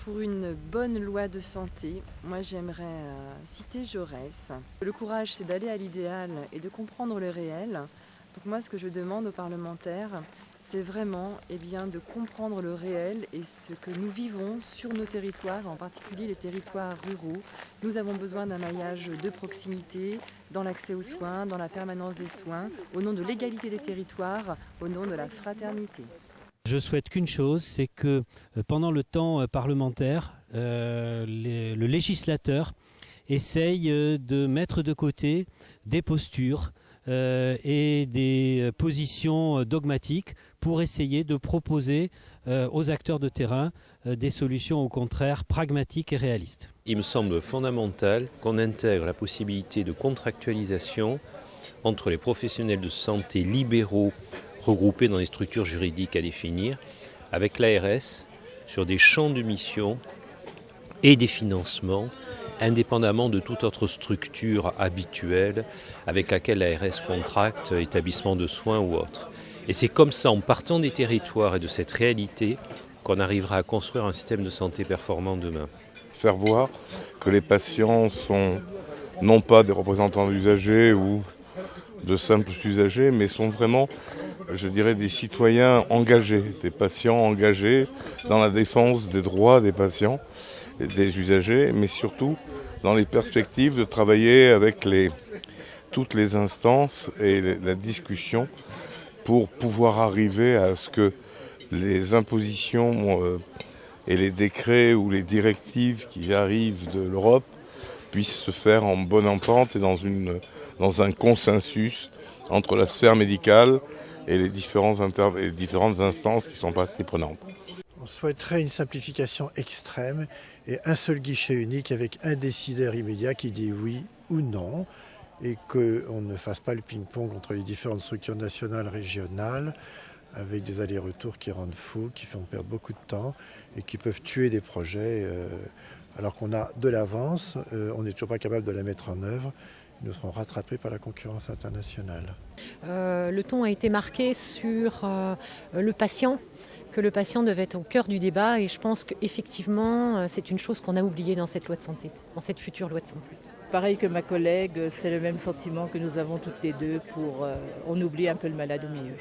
pour une bonne loi de santé, moi j'aimerais citer Jaurès. Le courage, c'est d'aller à l'idéal et de comprendre le réel. Donc moi, ce que je demande aux parlementaires, c'est vraiment de comprendre le réel et ce que nous vivons sur nos territoires, en particulier les territoires ruraux. Nous avons besoin d'un maillage de proximité dans l'accès aux soins, dans la permanence des soins, au nom de l'égalité des territoires, au nom de la fraternité. Je souhaite qu'une chose, c'est que pendant le temps parlementaire, le législateur essaye de mettre de côté des postures et des positions dogmatiques pour essayer de proposer aux acteurs de terrain des solutions au contraire pragmatiques et réalistes. Il me semble fondamental qu'on intègre la possibilité de contractualisation entre les professionnels de santé libéraux regroupés dans des structures juridiques à définir, avec l'ARS sur des champs de mission et des financements indépendamment de toute autre structure habituelle avec laquelle l'ARS contracte, établissement de soins ou autre. Et c'est comme ça, en partant des territoires et de cette réalité, qu'on arrivera à construire un système de santé performant demain. Faire voir que les patients sont non pas des représentants d'usagers ou de simples usagers, mais sont vraiment, je dirais, des citoyens engagés, des patients engagés dans la défense des droits des patients et des usagers, mais surtout dans les perspectives de travailler avec toutes les instances et la discussion pour pouvoir arriver à ce que les impositions et les décrets ou les directives qui arrivent de l'Europe puissent se faire en bonne entente et dans un consensus entre la sphère médicale et les différentes instances qui sont parties prenantes. On souhaiterait une simplification extrême et un seul guichet unique avec un décideur immédiat qui dit oui ou non et qu'on ne fasse pas le ping-pong entre les différentes structures nationales, régionales, avec des allers-retours qui rendent fous, qui font perdre beaucoup de temps et qui peuvent tuer des projets alors qu'on a de l'avance, on n'est toujours pas capable de la mettre en œuvre. Nous serons rattrapés par la concurrence internationale. Le ton a été marqué sur le patient, que le patient devait être au cœur du débat et je pense qu'effectivement c'est une chose qu'on a oubliée dans cette loi de santé, dans cette future loi de santé. Pareil que ma collègue, c'est le même sentiment que nous avons toutes les deux on oublie un peu le malade au milieu.